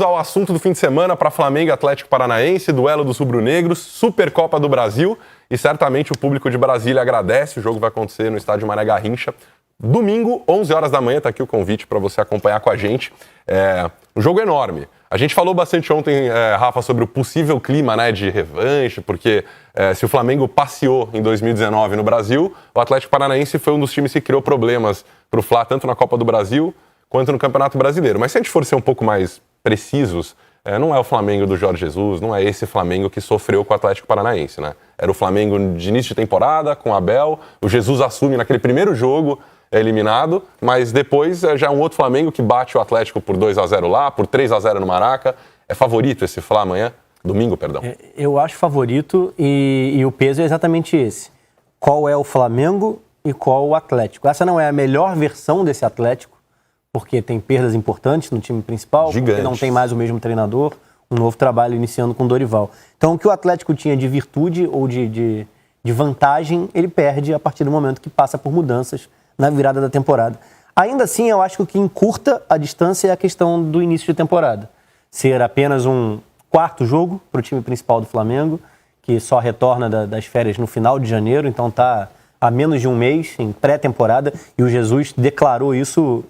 Ao assunto do fim de semana para Flamengo e Atlético Paranaense, duelo dos rubro-negros, Supercopa do Brasil, e certamente o público de Brasília agradece. O jogo vai acontecer no estádio Mané Garrincha, domingo, 11 horas da manhã. Está aqui o convite para você acompanhar com a gente. Um jogo enorme. A gente falou bastante ontem, Rafa, sobre o possível clima, né, de revanche, porque se o Flamengo passeou em 2019 no Brasil, o Atlético Paranaense foi um dos times que criou problemas para o Fla, tanto na Copa do Brasil quanto no Campeonato Brasileiro. Mas se a gente for ser um pouco mais precisos, não é o Flamengo do Jorge Jesus, não é esse Flamengo que sofreu com o Atlético Paranaense, né? Era o Flamengo de início de temporada, com o Abel, o Jesus assume naquele primeiro jogo, é eliminado, mas depois já é um outro Flamengo que bate o Atlético por 2-0 lá, por 3-0 no Maraca. É favorito esse Fla amanhã? Domingo, perdão. Eu acho favorito e o peso é exatamente esse. Qual é o Flamengo e qual o Atlético? Essa não é a melhor versão desse Atlético, porque tem perdas importantes no time principal, Gigantes. Porque não tem mais o mesmo treinador, um novo trabalho iniciando com o Dorival. Então, o que o Atlético tinha de virtude ou de vantagem, ele perde a partir do momento que passa por mudanças na virada da temporada. Ainda assim, eu acho que o que encurta a distância é a questão do início de temporada. Ser apenas um quarto jogo para o time principal do Flamengo, que só retorna das férias no final de janeiro, então está há menos de um mês em pré-temporada, e o Jesus declarou isso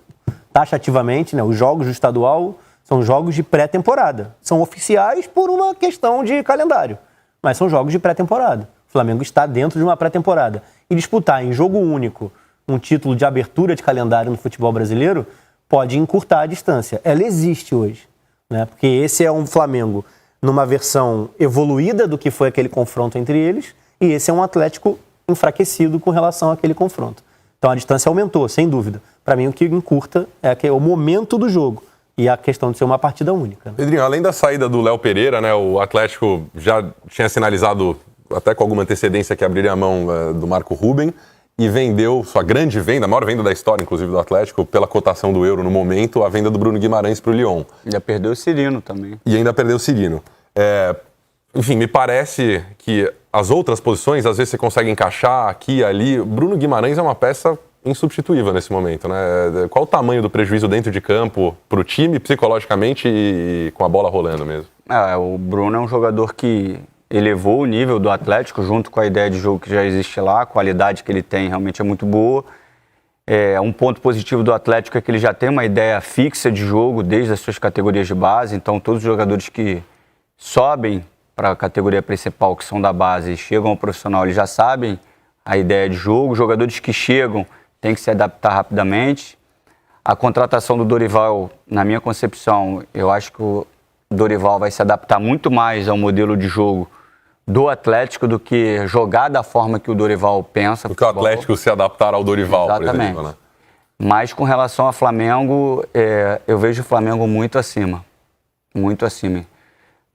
taxativamente, né? Os jogos do estadual são jogos de pré-temporada. São oficiais por uma questão de calendário, mas são jogos de pré-temporada. O Flamengo está dentro de uma pré-temporada. E disputar em jogo único um título de abertura de calendário no futebol brasileiro pode encurtar a distância. Ela existe hoje, né? Porque esse é um Flamengo numa versão evoluída do que foi aquele confronto entre eles, e esse é um Atlético enfraquecido com relação àquele confronto. Então a distância aumentou, sem dúvida. Para mim, o que encurta é o momento do jogo e a questão de ser uma partida única. Pedrinho, além da saída do Léo Pereira, né, o Atlético já tinha sinalizado, até com alguma antecedência, que abriria a mão do Marco Ruben e vendeu sua grande venda, a maior venda da história, inclusive, do Atlético, pela cotação do euro no momento, a venda do Bruno Guimarães para o Lyon. Ainda perdeu o Cirino também. E ainda perdeu o Cirino. Enfim, me parece que as outras posições, às vezes você consegue encaixar aqui e ali. Bruno Guimarães é uma peça insubstituível nesse momento, né? Qual o tamanho do prejuízo dentro de campo para o time, psicologicamente e com a bola rolando mesmo? O Bruno é um jogador que elevou o nível do Atlético junto com a ideia de jogo que já existe lá, a qualidade que ele tem realmente é muito boa. Um ponto positivo do Atlético é que ele já tem uma ideia fixa de jogo desde as suas categorias de base, então todos os jogadores que sobem para a categoria principal, que são da base, e chegam ao profissional, eles já sabem a ideia de jogo. Os jogadores que chegam têm que se adaptar rapidamente. A contratação do Dorival, na minha concepção, eu acho que o Dorival vai se adaptar muito mais ao modelo de jogo do Atlético do que jogar da forma que o Dorival pensa. Do que o Atlético se adaptar ao Dorival, exatamente, por exemplo, né? Mas com relação ao Flamengo, eu vejo o Flamengo muito acima. Muito acima.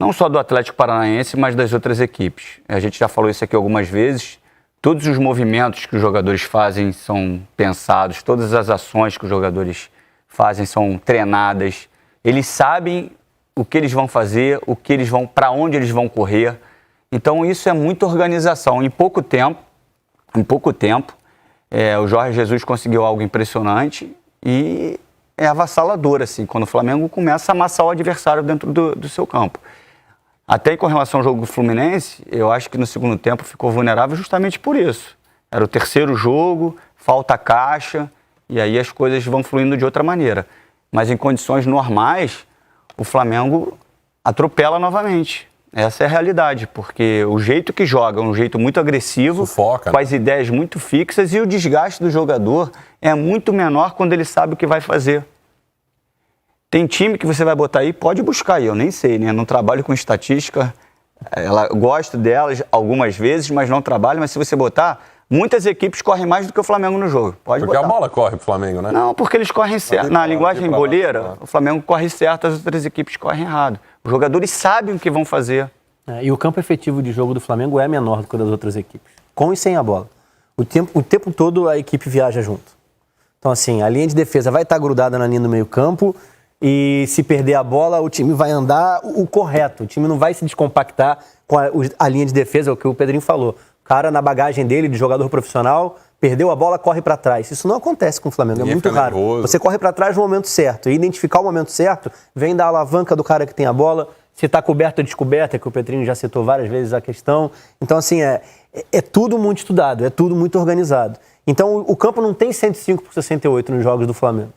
Não só do Atlético Paranaense, mas das outras equipes. A gente já falou isso aqui algumas vezes. Todos os movimentos que os jogadores fazem são pensados, todas as ações que os jogadores fazem são treinadas. Eles sabem o que eles vão fazer, para onde eles vão correr. Então isso é muita organização. Em pouco tempo, o Jorge Jesus conseguiu algo impressionante e é avassalador, assim, quando o Flamengo começa a amassar o adversário dentro do seu campo. Até com relação ao jogo do Fluminense, eu acho que no segundo tempo ficou vulnerável justamente por isso. Era o terceiro jogo, falta caixa, e aí as coisas vão fluindo de outra maneira. Mas em condições normais, o Flamengo atropela novamente. Essa é a realidade, porque o jeito que joga é um jeito muito agressivo, sufoca, com as ideias muito fixas, e o desgaste do jogador é muito menor quando ele sabe o que vai fazer. Tem time que você vai botar aí, pode buscar aí, eu nem sei, né? Não trabalho com estatística, gosto delas algumas vezes, mas não trabalho. Mas se você botar, muitas equipes correm mais do que o Flamengo no jogo. Pode porque botar. A bola corre pro Flamengo, né? Não, porque eles correm certo. Na linguagem boleira, o Flamengo corre certo, as outras equipes correm errado. Os jogadores sabem o que vão fazer. E o campo efetivo de jogo do Flamengo é menor do que o das outras equipes, com e sem a bola. O tempo todo a equipe viaja junto. Então, assim, a linha de defesa vai estar grudada na linha do meio-campo. E se perder a bola, o time vai andar o correto. O time não vai se descompactar com a linha de defesa, é o que o Pedrinho falou. O cara, na bagagem dele, de jogador profissional, perdeu a bola, corre para trás. Isso não acontece com o Flamengo, é muito raro. Nervoso. Você corre para trás no momento certo. E identificar o momento certo vem da alavanca do cara que tem a bola, se está coberto ou descoberta, que o Petrinho já citou várias vezes a questão. Então, assim, é tudo muito estudado, é tudo muito organizado. Então, o campo não tem 105 por 68 nos jogos do Flamengo.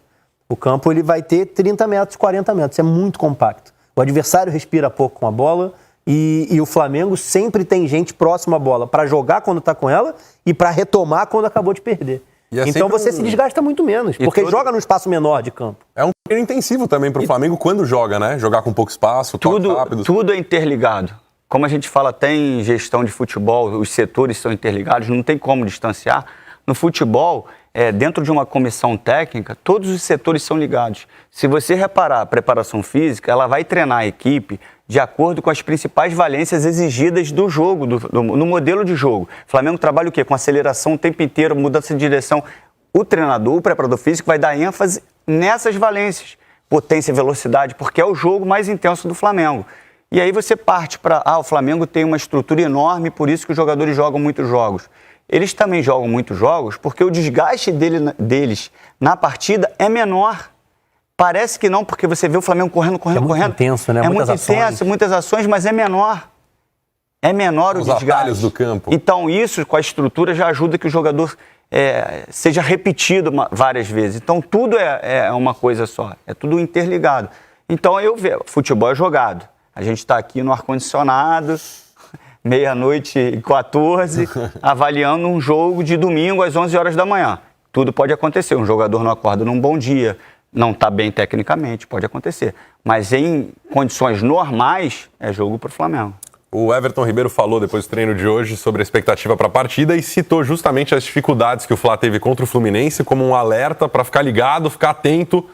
O campo ele vai ter 30 metros, 40 metros. É muito compacto. O adversário respira pouco com a bola e o Flamengo sempre tem gente próxima à bola para jogar quando está com ela e para retomar quando acabou de perder. Então você se desgasta muito menos, porque joga num espaço menor de campo. É um treino intensivo também para o Flamengo quando joga, né? Jogar com pouco espaço, toque rápido. Tudo é interligado. Como a gente fala até em gestão de futebol, os setores são interligados, não tem como distanciar. No futebol, dentro de uma comissão técnica, todos os setores são ligados. Se você reparar a preparação física, ela vai treinar a equipe de acordo com as principais valências exigidas do jogo, no modelo de jogo. O Flamengo trabalha o quê? Com aceleração o tempo inteiro, mudança de direção. O treinador, o preparador físico, vai dar ênfase nessas valências. Potência e velocidade, porque é o jogo mais intenso do Flamengo. E aí você parte para, o Flamengo tem uma estrutura enorme, por isso que os jogadores jogam muitos jogos. Eles também jogam muitos jogos porque o desgaste deles na partida é menor. Parece que não, porque você vê o Flamengo correndo. É muito intenso, né? É muito intenso, muitas ações, mas é menor. É menor o desgaste. Os atalhos do campo. Então isso, com a estrutura, já ajuda que o jogador seja repetido várias vezes. Então tudo é uma coisa só, é tudo interligado. Então eu vejo, futebol é jogado. A gente está aqui no ar-condicionado, 00:14, avaliando um jogo de domingo às 11 horas da manhã. Tudo pode acontecer. Um jogador não acorda num bom dia, não está bem tecnicamente, pode acontecer. Mas em condições normais, é jogo para o Flamengo. O Everton Ribeiro falou depois do treino de hoje sobre a expectativa para a partida e citou justamente as dificuldades que o Flá teve contra o Fluminense como um alerta para ficar ligado, ficar atento.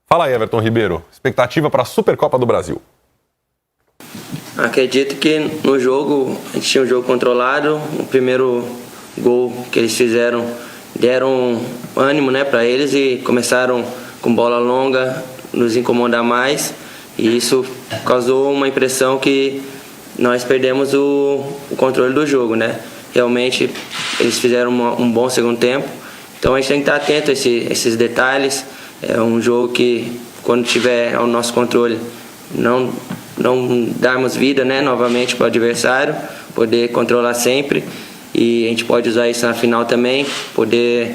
Fala aí, Everton Ribeiro, expectativa para a Supercopa do Brasil. Acredito que no jogo, a gente tinha um jogo controlado. O primeiro gol que eles fizeram deram ânimo, né, para eles e começaram com bola longa, nos incomodar mais. E isso causou uma impressão que nós perdemos o controle do jogo, né? Realmente eles fizeram um bom segundo tempo. Então a gente tem que estar atento a esses detalhes. É um jogo que, quando tiver ao nosso controle, não darmos vida, né, novamente para o adversário, poder controlar sempre, e a gente pode usar isso na final também, poder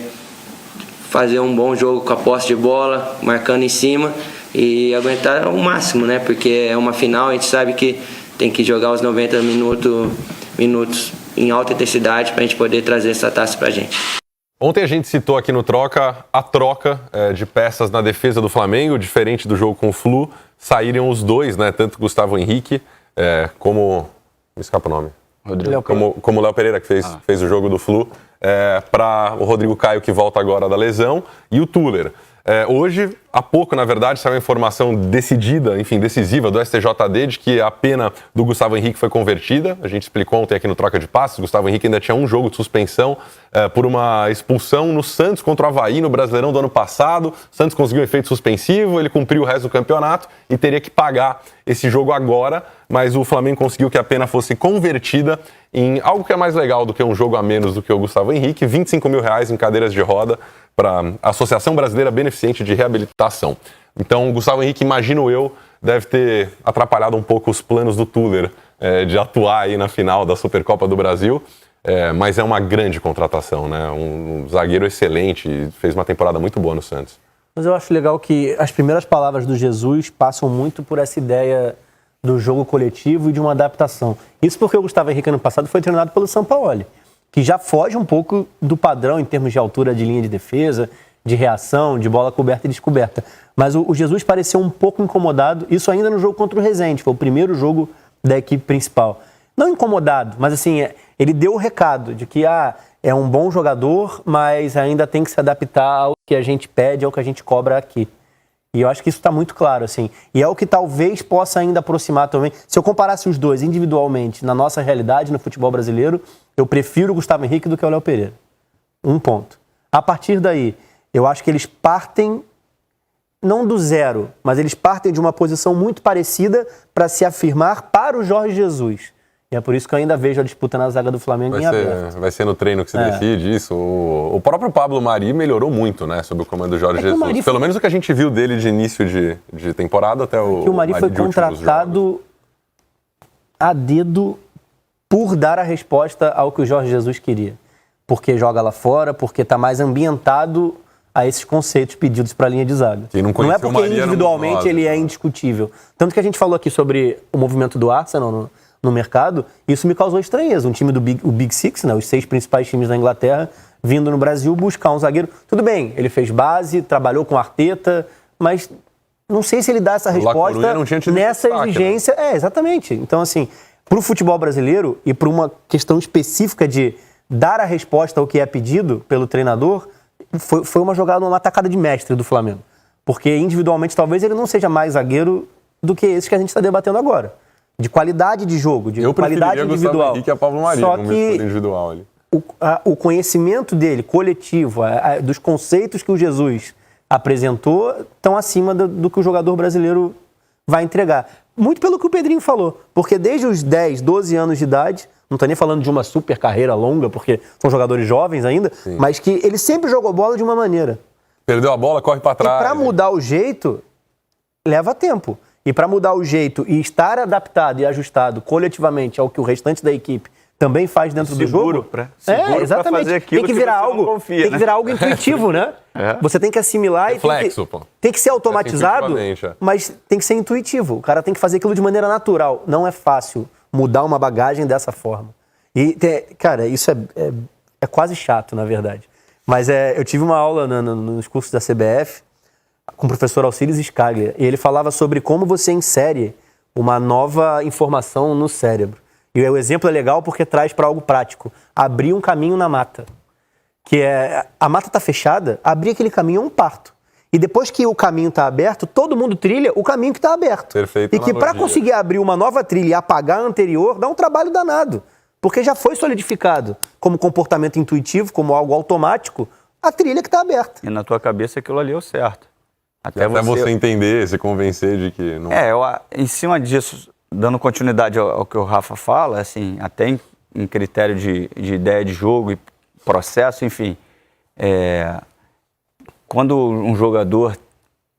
fazer um bom jogo com a posse de bola, marcando em cima e aguentar o máximo, né, porque é uma final, a gente sabe que tem que jogar os 90 minutos em alta intensidade para a gente poder trazer essa taça para a gente. Ontem a gente citou aqui no Troca a troca de peças na defesa do Flamengo, diferente do jogo com o Flu. Saíram os dois, né? Tanto Gustavo Henrique como... Me escapa o nome. Rodrigo. Como o Léo Pereira, que fez o jogo do Flu, para o Rodrigo Caio, que volta agora da lesão, e o Tuller. Hoje, há pouco, na verdade, saiu uma informação decisiva do STJD de que a pena do Gustavo Henrique foi convertida. A gente explicou ontem aqui no Troca de Passes. O Gustavo Henrique ainda tinha um jogo de suspensão por uma expulsão no Santos contra o Avaí no Brasileirão do ano passado. O Santos conseguiu um efeito suspensivo, ele cumpriu o resto do campeonato e teria que pagar esse jogo agora, mas o Flamengo conseguiu que a pena fosse convertida em algo que é mais legal do que um jogo a menos do que o Gustavo Henrique, R$25 mil em cadeiras de roda para a Associação Brasileira Beneficente de Reabilitação. Então, o Gustavo Henrique, imagino eu, deve ter atrapalhado um pouco os planos do Tuller de atuar aí na final da Supercopa do Brasil, mas é uma grande contratação, né? Um zagueiro excelente, fez uma temporada muito boa no Santos. Mas eu acho legal que as primeiras palavras do Jesus passam muito por essa ideia do jogo coletivo e de uma adaptação. Isso porque o Gustavo Henrique, ano passado, foi treinado pelo Sampaoli, que já foge um pouco do padrão em termos de altura de linha de defesa, de reação, de bola coberta e descoberta. Mas o Jesus pareceu um pouco incomodado, isso ainda no jogo contra o Resende, foi o primeiro jogo da equipe principal. Não incomodado, mas assim, ele deu o recado de que é um bom jogador, mas ainda tem que se adaptar ao que a gente pede, ao que a gente cobra aqui. E eu acho que isso está muito claro, assim. E é o que talvez possa ainda aproximar também. Se eu comparasse os dois individualmente na nossa realidade, no futebol brasileiro, eu prefiro o Gustavo Henrique do que o Léo Pereira. Um ponto. A partir daí, eu acho que eles partem, não do zero, mas eles partem de uma posição muito parecida para se afirmar para o Jorge Jesus. E é por isso que eu ainda vejo a disputa na zaga do Flamengo em aberto. Vai ser no treino que se decide isso. O próprio Pablo Mari melhorou muito, né, sob o comando do Jorge Jesus. Pelo menos o que a gente viu dele de início de temporada até o... Que o Mari foi contratado a dedo por dar a resposta ao que o Jorge Jesus queria. Porque joga lá fora, porque está mais ambientado a esses conceitos pedidos para a linha de zaga. Não é porque individualmente ele é indiscutível. Tanto que a gente falou aqui sobre o movimento do Arsenal no mercado, isso me causou estranheza. Um time do Big Six, né, os 6 principais times da Inglaterra, vindo no Brasil buscar um zagueiro. Tudo bem, ele fez base, trabalhou com Arteta, mas não sei se ele dá essa resposta nessa exigência. Né? Exatamente. Então, assim, para o futebol brasileiro e para uma questão específica de dar a resposta ao que é pedido pelo treinador, foi uma jogada, uma atacada de mestre do Flamengo. Porque individualmente talvez ele não seja mais zagueiro do que esses que a gente está debatendo agora. De qualidade de jogo, de qualidade individual. Eu Pablo Mari, só que individual ali. O conhecimento dele, coletivo, dos conceitos que o Jesus apresentou, estão acima do que o jogador brasileiro vai entregar. Muito pelo que o Pedrinho falou. Porque desde os 10, 12 anos de idade, não estou nem falando de uma super carreira longa, porque são jogadores jovens ainda, sim, mas que ele sempre jogou bola de uma maneira. Perdeu a bola, corre para trás. E para mudar o jeito, leva tempo. E para mudar o jeito e estar adaptado e ajustado coletivamente ao que o restante da equipe também faz dentro do jogo. Seguro exatamente. Fazer aquilo tem que virar algo, tem que virar algo intuitivo, né? Você tem que assimilar Reflexo, e tem que ser automatizado, mas tem que ser intuitivo. O cara tem que fazer aquilo de maneira natural. Não é fácil mudar uma bagagem dessa forma. E, cara, isso é quase chato, na verdade. Mas eu tive uma aula nos cursos da CBF com o professor Alcides Scaglia, e ele falava sobre como você insere uma nova informação no cérebro. E o exemplo é legal porque traz para algo prático. Abrir um caminho na mata. Que a mata está fechada, abrir aquele caminho é um parto. E depois que o caminho está aberto, todo mundo trilha o caminho que está aberto. Perfeito. E que para conseguir abrir uma nova trilha e apagar a anterior, dá um trabalho danado. Porque já foi solidificado como comportamento intuitivo, como algo automático, a trilha que está aberta. E na tua cabeça aquilo ali é o certo. Até você entender, se convencer de que não... em cima disso, dando continuidade ao que o Rafa fala, assim, até em critério de ideia de jogo e processo, enfim, quando um jogador,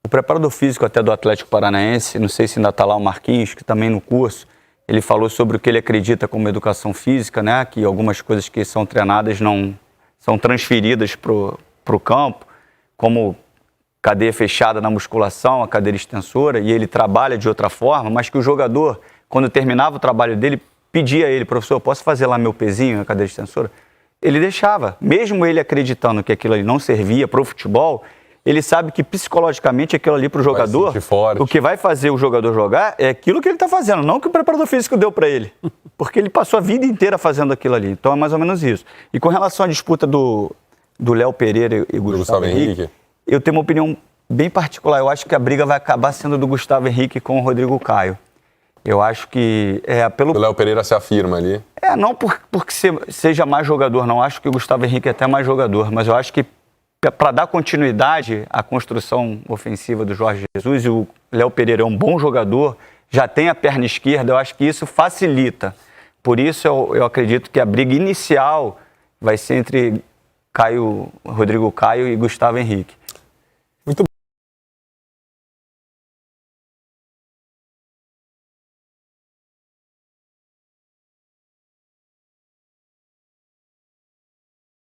o preparador físico até do Atlético Paranaense, não sei se ainda está lá o Marquinhos, que também no curso, ele falou sobre o que ele acredita como educação física, né, que algumas coisas que são treinadas não são transferidas para o campo, como cadeia fechada na musculação, a cadeira extensora, e ele trabalha de outra forma, mas que o jogador, quando terminava o trabalho dele, pedia a ele: professor, posso fazer lá meu pezinho, a cadeira extensora? Ele deixava. Mesmo ele acreditando que aquilo ali não servia para o futebol, ele sabe que psicologicamente aquilo ali para o jogador, o que vai fazer o jogador jogar é aquilo que ele está fazendo, não o que o preparador físico deu para ele. Porque ele passou a vida inteira fazendo aquilo ali. Então é mais ou menos isso. E com relação à disputa do Léo Pereira e Gustavo Henrique, eu tenho uma opinião bem particular. Eu acho que a briga vai acabar sendo do Gustavo Henrique com o Rodrigo Caio. Eu acho que... O Léo Pereira se afirma ali. Não porque seja mais jogador, não. Acho que o Gustavo Henrique é até mais jogador. Mas eu acho que para dar continuidade à construção ofensiva do Jorge Jesus, e o Léo Pereira é um bom jogador, já tem a perna esquerda, eu acho que isso facilita. Por isso eu acredito que a briga inicial vai ser entre Rodrigo Caio e Gustavo Henrique.